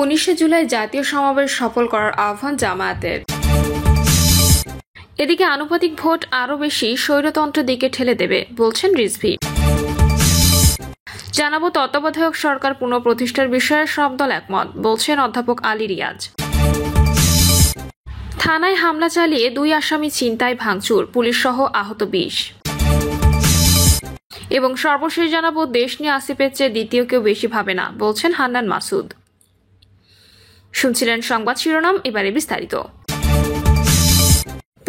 19 জুলাই জাতীয় সমাবেশ সফল করার আহ্বান জামায়াতের। এদিকে আনুপাতিক ভোট আরও বেশি স্বৈরতন্ত্রের দিকে ঠেলে দেবে বলছেন রিজভী। জানাবো তত্ত্বাবধায়ক সরকার পুনঃপ্রতিষ্ঠার বিষয়ে সব দল একমত বলছেন অধ্যাপক আলী রিয়াজ। থানায় হামলা চালিয়ে 2 আসামি ছিনতাই ভাঙচুর, পুলিশ সহ আহত 20। এবং সর্বশেষ জানাবো দেশ নিয়ে আসিফের চেয়ে দ্বিতীয় কেউ বেশি ভাবে না বলছেন হান্নান মাসুদ। শুনছিলেন সংবাদ শিরোনাম, এবারে বিস্তারিত।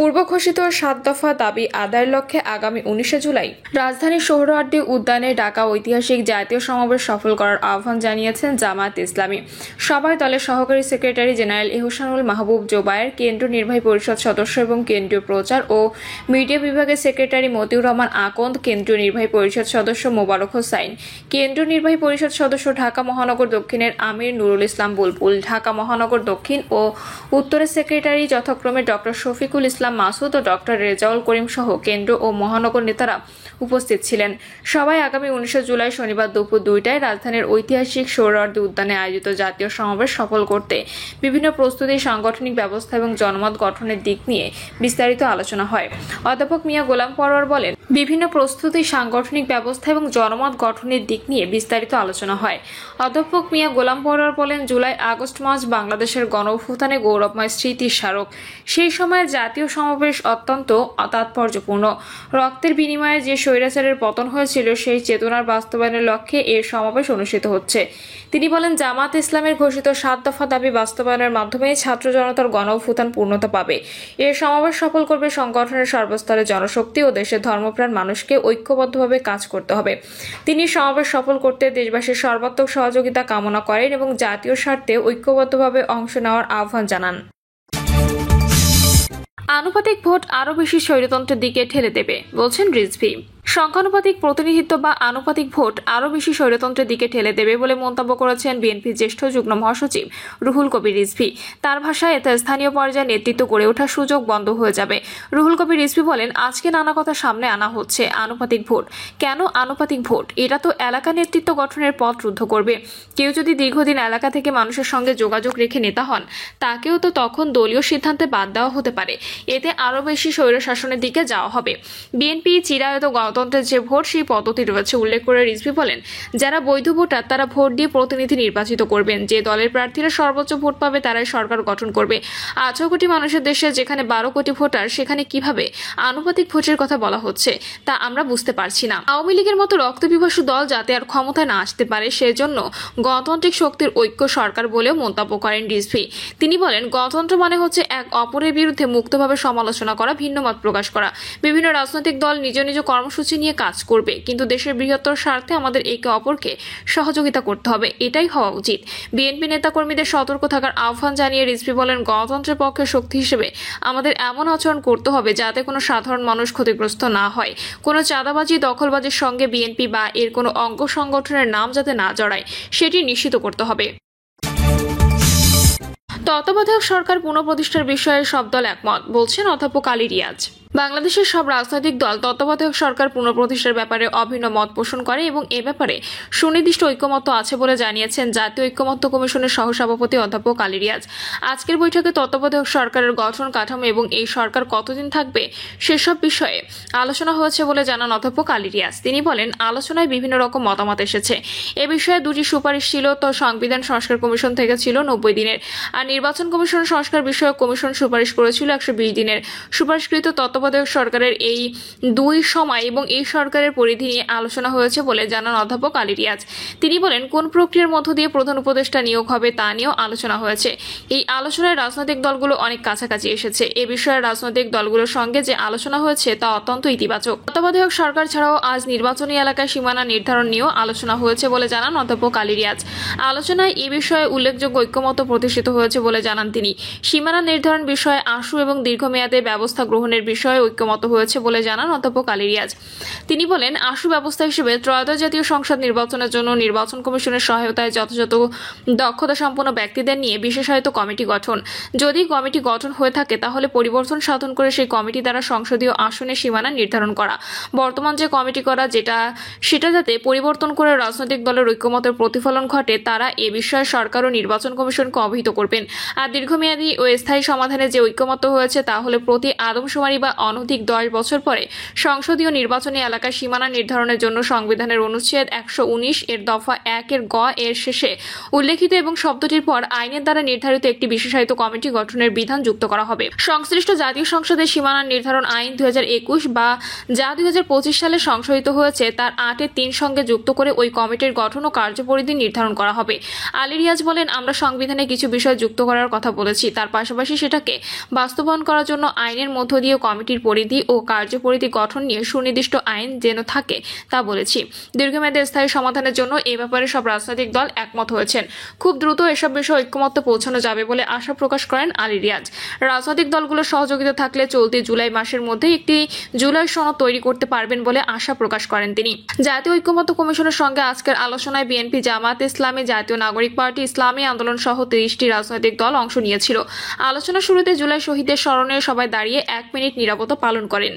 পূর্ব ঘোষিত 7 দফা দাবি আদায়ের লক্ষ্যে আগামী 19 জুলাই রাজধানীর সোহরাওয়ার্দী উদ্যানে ডাকা ঐতিহাসিক জাতীয় সমাবেশ সফল করার আহ্বান জানিয়েছেন জামায়াত ইসলামী। সভায় দলের সহকারী সেক্রেটারি জেনারেল এহসানুল মাহবুব জোবায়ের, কেন্দ্রীয় নির্বাহী পরিষদ সদস্য এবং কেন্দ্রীয় প্রচার ও মিডিয়া বিভাগের সেক্রেটারি মতিউর রহমান আকন্দ, কেন্দ্রীয় নির্বাহী পরিষদ সদস্য মোবারক হোসাইন, কেন্দ্রীয় নির্বাহী পরিষদ সদস্য ঢাকা মহানগর দক্ষিণের আমির নুরুল ইসলাম বুলবুল, ঢাকা মহানগর দক্ষিণ ও উত্তরের সেক্রেটারি যথাক্রমে ডক্টর শফিকুল ইসলাম মাসুদ ও ডক্টর রেজাউল করিম সহ কেন্দ্র ও মহানগর নেতারা উপস্থিত ছিলেন। সবাই আগামী 19 জুলাই শনিবার দুপুর 2টায় রাজধানীর ঐতিহাসিক সোহরাওয়ার্দী উদ্যানে আয়োজিত জাতীয় সমাবেশ সফল করতে বিভিন্ন প্রস্তুতি, সাংগঠনিক ব্যবস্থা এবং জনমত গঠনের দিক নিয়ে বিস্তারিত আলোচনা হয়। অধ্যাপক মিয়া গোলাম পরোয়ার বলেন, বিভিন্ন প্রস্তুতি, সাংগঠনিক ব্যবস্থা এবং জনমত গঠনের দিক নিয়ে বিস্তারিত আলোচনা হয়। অধ্যাপক মিয়া গোলাম পরোয়ার বলেন, জুলাই আগস্ট মাস বাংলাদেশের গণঅভ্যুত্থানে গৌরবময় স্মৃতির স্মারক। সেই সময় জাতীয় সমাবেশ অত্যন্ত তাৎপর্যপূর্ণ। রক্তের বিনিময়ে যে স্বৈরাচারের পতন হয়েছিল সেই চেতনার বাস্তবায়নের লক্ষ্যে এর সমাবেশ অনুষ্ঠিত হচ্ছে। তিনি বলেন, জামায়াত ইসলামের ঘোষিত 7 দফা দাবি বাস্তবায়নের মাধ্যমে ছাত্র জনতার গণঅভ্যুত্থান পূর্ণতা পাবে। এর সমাবেশ সফল করবে সংগঠনের সর্বস্তরের জনশক্তি ও দেশের ধর্মপ্রাণ মানুষকে ঐক্যবদ্ধভাবে কাজ করতে হবে। তিনি সমাবেশ সফল করতে দেশবাসীর সর্বাত্মক সহযোগিতা কামনা করেন এবং জাতীয় স্বার্থে ঐক্যবদ্ধভাবে অংশ নেওয়ার আহ্বান জানান। আনুপাতিক ভোট আরও বেশি স্বৈরতন্ত্রের দিকে ঠেলে দেবে বলছেন রিজভী। সংখ্যানুপাতিক প্রতিনিধিত্ব বা আনুপাতিক ভোট আরও বেশি স্বৈরতন্ত্রের দিকে ঠেলে দেবে বলে মন্তব্য করেছেন বিএনপির জ্যেষ্ঠ যুগ্ম মহাসচিব রুহুল কবির রিজভী। তার ভাষায়, এতে স্থানীয় পর্যায়ে নেতৃত্ব গড়ে ওঠার সুযোগ বন্ধ হয়ে যাবে। রুহুল কবির রিজভী বলেন, আজকে নানা কথা সামনে আনা হচ্ছে। আনুপাতিক ভোট কেন? আনুপাতিক ভোট এটা তো এলাকা নেতৃত্ব গঠনের পথ রুদ্ধ করবে। কেউ যদি দীর্ঘদিন এলাকা থেকে মানুষের সঙ্গে যোগাযোগ রেখে নেতা হন, তাকেও তো তখন দলীয় সিদ্ধান্তে বাদ দেওয়া হতে পারে। এতে আরও বেশি স্বৈরশাসনের দিকে যাওয়া হবে। বিএনপি চিরায়ত গণতন্ত্রের যে ভোট, সেই পদ্ধতি রয়েছে উল্লেখ করে রিজভী বলেন, যারা বৈধ ভোটার তারা ভোট দিয়ে প্রতিনিধি নির্বাচিত করবেন। যে দলের প্রার্থীরা সর্বোচ্চ ভোট পাবে তারাই সরকার গঠন করবে। 18 কোটি মানুষের দেশে যেখানে 12 কোটি ভোটার, সেখানে কিভাবে আনুপাতিক ভোটের কথা বলা হচ্ছে তা আমরা বুঝতে পারছি না। আওয়ামী লীগের মতো রক্তপিপাসু দল যাতে আর ক্ষমতায় না আসতে পারে, সেজন্য গণতান্ত্রিক শক্তির ঐক্য সরকার বলেও মন্তব্য করেন রিজভী। তিনি বলেন, গণতন্ত্র মানে হচ্ছে এক অপরের বিরুদ্ধে মুক্তভাবে সমালোচনা করা, ভিন্ন মত প্রকাশ করা। বিভিন্ন রাজনৈতিক দল নিজ নিজ কর্মসূচি নিয়ে কাজ করবে, কিন্তু দেশের বৃহত্তর স্বার্থে আমাদের একে অপরকে সহযোগিতা করতে হবে, এটাই হওয়া উচিত। বিএনপি নেতাকর্মীদের সতর্ক থাকার আহ্বান জানিয়ে রিজভী বলেন, গণতন্ত্রের পক্ষে শক্তি হিসেবে আমাদের এমন আচরণ করতে হবে যাতে কোনো সাধারণ মানুষ ক্ষতিগ্রস্ত না হয়। কোনো চাঁদাবাজি, দখলবাজির সঙ্গে বিএনপি বা এর কোনো অঙ্গ সংগঠনের নাম যাতে না জড়ায়, সেটি নিশ্চিত করতে হবে। তত্ত্বাবধায়ক সরকার পুনঃপ্রতিষ্ঠার বিষয়ে সব দল একমত বলছেন অধ্যাপক আলী রিয়াজ। বাংলাদেশের সব রাজনৈতিক দল তত্ত্বাবধায়ক সরকার পুনঃপ্রতিষ্ঠার ব্যাপারে অভিন্ন মত পোষণ করে এবং এ ব্যাপারে সুনির্দিষ্ট ঐকমত্য আছে বলে জানিয়েছেন জাতীয় ঐকমত্য কমিশনের সহসভাপতি অধ্যাপক আলী রিয়াজ। আজকের বৈঠকে তত্ত্বাবধায়ক সরকারের গঠন কাঠামো এবং এই সরকার কতদিন থাকবে সেসব বিষয়ে আলোচনা হয়েছে বলে জানান অধ্যাপক আলী রিয়াজ। তিনি বলেন, আলোচনায় বিভিন্ন রকম মতামত এসেছে। এ বিষয়ে 2টি সুপারিশ ছিল। তো সংবিধান সংস্কার কমিশন থেকে ছিল 90 দিনের, আর নির্বাচন কমিশন সংস্কার বিষয়ক কমিশন সুপারিশ করেছিল 120 দিনের। সুপারিশকৃত তত্ত্বাবধায়ক সরকারের এই 2 সময় এবং এই সরকারের পরিধি নিয়ে আলোচনা হয়েছে বলে জানান অধ্যাপক আলী রিয়াজ। তিনি বলেন, কোন প্রক্রিয়ার মধ্য দিয়ে প্রধান উপদেষ্টা নিয়োগ হবে তা নিয়েও আলোচনা হয়েছে। এই আলোচনায় রাজনৈতিক দলগুলো অনেক কাছাকাছি এসেছে। এ বিষয়ে রাজনৈতিক দলগুলোর সঙ্গে যে আলোচনা হয়েছে তা অত্যন্ত ইতিবাচক। তত্ত্বাবধায়ক সরকার ছাড়াও আজ নির্বাচনী এলাকায় সীমানা নির্ধারণ নিয়েও আলোচনা হয়েছে বলে জানান অধ্যাপক আলী রিয়াজ। আলোচনায় এ বিষয়ে উল্লেখযোগ্য ঐক্যমত্য প্রতিষ্ঠিত হয়েছে বলে জানান তিনি। সীমানা নির্ধারণ বিষয়ে আশু এবং দীর্ঘমেয়াদে ব্যবস্থা গ্রহণের বিষয়ে বিষয়ে ঐক্যমত হয়েছে বলে জানান অধ্যাপক আলী রিয়াজ। তিনি বলেন, আশু ব্যবস্থা হিসেবে ত্রয়োদশ জাতীয় সংসদ নির্বাচনের জন্য নির্বাচন কমিশনের সহায়তায় যথাযথ দক্ষতা সম্পন্ন ব্যক্তিদের নিয়ে বিশেষায়িত কমিটি গঠন। যদি কমিটি গঠন হয়ে থাকে তাহলে পরিবর্তন সাধন করে সেই কমিটি দ্বারা সংসদীয় আসনের সীমানা নির্ধারণ করা। বর্তমান যে কমিটি করা সেটা যাতে পরিবর্তন করে রাজনৈতিক দলের ঐক্যমতের প্রতিফলন ঘটে, তারা এ বিষয়ে সরকার ও নির্বাচন কমিশনকে অবহিত করবেন। আর দীর্ঘমেয়াদী ও স্থায়ী সমাধানে যে ঐক্যমত হয়েছে তা হলে প্রতি আদমশুমারি বা অনধিক 10 বছর পরে সংসদীয় নির্বাচনী এলাকার সীমানা নির্ধারণের জন্য সংবিধানের অনুচ্ছেদ 119 এর দফা 1 এর গ এর শেষে উল্লেখিত এবং শব্দটির পর আইনের দ্বারা নির্ধারিত একটি বিশেষায়িত কমিটি গঠনের বিধান যুক্ত করা হবে। সংশ্লিষ্ট জাতীয় সংসদের সীমানা নির্ধারণ আইন 2021 বা যা 2025 সালে সংশোধিত হয়েছে তার 8-3 সঙ্গে যুক্ত করে ওই কমিটির গঠন ও কার্যপরিধি নির্ধারণ করা হবে। আলী রিয়াজ বলেন, আমরা সংবিধানে কিছু বিষয় যুক্ত করার কথা বলেছি, তার পাশাপাশি সেটাকে বাস্তবায়ন করার জন্য আইনের মধ্য দিয়ে কমিটির পরিধি ও কার্যপরিধি গঠন নিয়ে সুনির্দিষ্ট আইন যেন থাকে তা বলেছি। দীর্ঘমেয়াদী স্থায়ী সমাধানের জন্য এ ব্যাপারে সব রাজনৈতিক দল একমত হয়েছেন। খুব দ্রুত এসব বিষয়ে ঐক্যমত্যে পৌঁছানো যাবে বলে আশা প্রকাশ করেন আলী রিয়াজ। রাজনৈতিক দলগুলোর সহযোগিতা থাকলে চলতি জুলাই মাসের মধ্যে একটি জুলাই সনদ তৈরি করতে পারবেন বলে আশা প্রকাশ করেন তিনি। জাতীয় ঐক্যমত্য কমিশনের সঙ্গে আজকের আলোচনায় বিএনপি, জামায়াত ইসলামী, জাতীয় নাগরিক পার্টি, ইসলামী আন্দোলন সহ 30টি রাজনৈতিক দল অংশ নিয়েছিল। আলোচনা শুরুতে জুলাই শহীদদের স্মরণে সবাই দাঁড়িয়ে 1 মিনিট নীরবতা পালন করেন।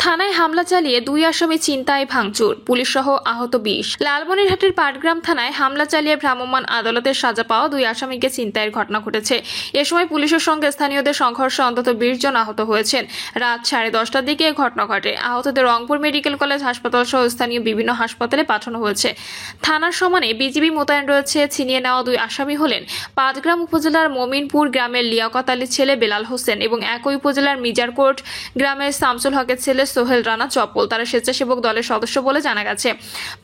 থানায় হামলা চালিয়ে 2 আসামি ছিনতাই ভাঙচুর, পুলিশ সহ আহত 20। লালমনিরহাটের পাটগ্রাম থানায় হামলা চালিয়ে ভ্রাম্যমাণ আদালতের সাজা পাওয়া 2 আসামিকে ছিনতাইয়ের ঘটনা ঘটেছে। এ সময় পুলিশের সঙ্গে স্থানীয়দের সংঘর্ষে অন্তত 20 জন আহত হয়েছেন। রাত 10:30টার দিকে এ ঘটনা ঘটে। আহতদের রংপুর মেডিকেল কলেজ হাসপাতাল সহ স্থানীয় বিভিন্ন হাসপাতালে পাঠানো হয়েছে। থানার সমানে বিজিবি মোতায়েন রয়েছে। ছিনিয়ে নেওয়া 2 আসামি হলেন পাটগ্রাম উপজেলার মমিনপুর গ্রামের লিয়াকত আলীর ছেলে বেলাল হোসেন এবং একই উপজেলার মিজারকোট গ্রামের শামসুল হকের ছেলে সোহেল রানা চপ্পল। তারা স্বেচ্ছাসেবক দলের সদস্য বলে জানা গেছে।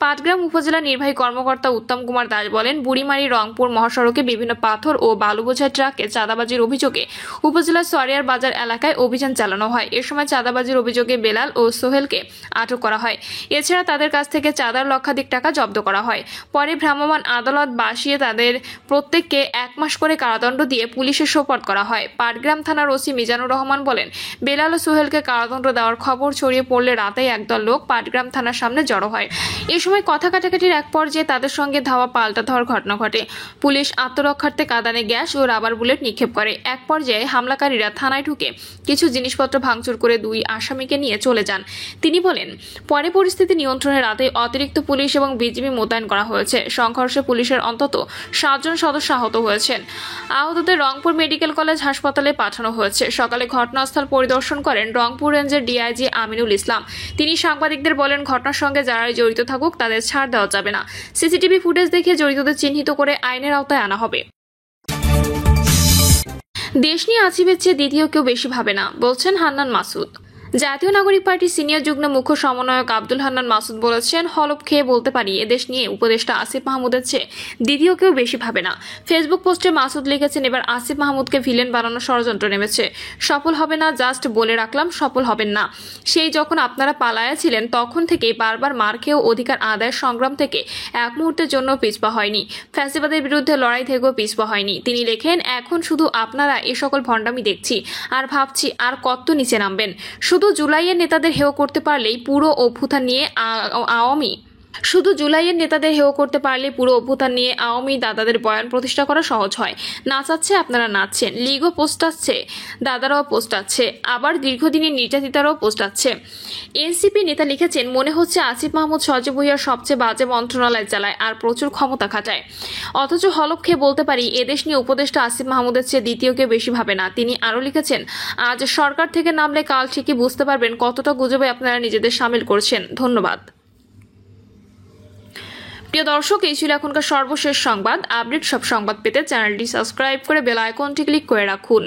পাটগ্রাম উপজেলা নির্বাহী কর্মকর্তা উত্তম কুমার দাস বলেন, বুড়িমারি রংপুর মহাসড়কে বিভিন্ন পাথর ও বালু বোঝাই ট্রাকে চাঁদাবাজির অভিযোগে উপজেলার সরিয়ার বাজার এলাকায় অভিযান চালানো হয়। এ সময় চাঁদাবাজির অভিযোগে বেলাল ও সোহেলকে আটক করা হয়। এছাড়া তাদের কাছ থেকে চাঁদার লক্ষাধিক টাকা জব্দ করা হয়। পরে ভ্রাম্যমাণ আদালত বাসিয়ে তাদের প্রত্যেককে 1 মাস করে কারাদণ্ড দিয়ে পুলিশের সোপর্দ করা হয়। পাটগ্রাম থানার ওসি মিজানুর রহমান বলেন, বেলাল ও সোহেলকে কারাদণ্ড দেওয়ার খবর ছড়িয়ে পড়লে রাতেই একদল লোক পাটগ্রাম থানার সামনে জড়ো হয়। এ সময় কথা কাটাকাটির এক পর্যায়ে তাদের সঙ্গে ধাওয়া পাল্টা ধাওয়ার ঘটনা ঘটে। পুলিশ আত্মরক্ষার্থে কাঁদানে গ্যাস ও রাবার বুলেট নিক্ষেপ করে। এক পর্যায়ে হামলাকারীরা থানায় ঢুকে কিছু জিনিসপত্র ভাঙচুর করে 2 আসামিকে নিয়ে চলে যান। তিনি বলেন, পরে পরিস্থিতি নিয়ন্ত্রণে রাতে অতিরিক্ত পুলিশ এবং বিজিবি মোতায়েন করা হয়েছে। সংঘর্ষে পুলিশের অন্তত 7 জন সদস্য আহত হয়েছেন। আহতদের রংপুর মেডিকেল কলেজ হাসপাতালে পাঠানো হয়েছে। সকালে ঘটনাস্থল পরিদর্শন করেন রংপুর রেঞ্জের ডিআইজি আমিনুল ইসলাম। তিনি সাংবাদিকদের বলেন, ঘটনার সঙ্গে যারাই জড়িত থাকুক তাদের ছাড় দেওয়া যাবে না। সিসিটিভি ফুটেজ দেখে জড়িতদের চিহ্নিত করে আইনের আওতায় আনা হবে। দেশ নিয়ে আসিফের চেয়ে দ্বিতীয় কেউ বেশি ভাবে না, বলছেন হান্নান মাসুদ। জাতীয় নাগরিক পার্টির সিনিয়র যুগ্ম মুখ্য সমন্বয়ক আব্দুল হান্নান মাসুদ বলেছেন, হলফ খেয়ে বলতে পারি এদেশ নিয়ে উপদেষ্টা আসিফ মাহমুদের চেয়ে দ্বিতীয় কেউ বেশি ভাবে না। ফেসবুক পোস্টে মাসুদ লিখেছেন, এবার আসিফ মাহমুদকে ভিলেন বানানোর ষড়যন্ত্র নেমেছে। সফল হবে না, জাস্ট বলে রাখলাম সফল হবেন না। সেই যখন আপনারা পালায়া ছিলেন তখন থেকেই বারবার মার খেয়েও অধিকার আদায়ের সংগ্রাম থেকে এক মুহূর্তের জন্য পিছপা হয়নি। ফ্যাসিবাদের বিরুদ্ধে লড়াই থেকেও পিছপা হয়নি। তিনি লেখেন, এখন শুধু আপনারা এ সকল ভণ্ডামি দেখছি আর ভাবছি আর কত নিচে নামবেন। শুধু জুলাইয়ের নেতাদের হেয় করতে পারলেই পুরো অভ্যুত্থান নিয়ে আওয়ামী দাদাদের বয়ান প্রতিষ্ঠা করা সহজ হয়। নাচাচ্ছে আপনারা নাচছেন, লীগও পোস্টাচ্ছে, দাদারাও পোস্টাচ্ছে, আবার দীর্ঘদিনের নির্যাতিতারাও পোস্টাচ্ছে। এনসিপি নেতা লিখেছেন, মনে হচ্ছে আসিফ মাহমুদ সজীব ভুইয়ার সবচেয়ে বাজে মন্ত্রণালয় চালায় আর প্রচুর ক্ষমতা খাটায়। অথচ হলফ খেয়ে বলতে পারি এদেশ নিয়ে উপদেষ্টা আসিফ মাহমুদের চেয়ে দ্বিতীয় কেউ বেশি ভাবে না। তিনি আরও লিখেছেন, আজ সরকার থেকে নামলে কাল ঠিকই বুঝতে পারবেন কতটা গুজবে আপনারা নিজেদের সামিল করছেন। ধন্যবাদ। প্রিয় দর্শক, এই ছিল এখনকার সর্বশেষ সংবাদ। আপডেট সব সংবাদ পেতে চ্যানেলটি সাবস্ক্রাইব করে বেল আইকনটি ক্লিক করে রাখুন।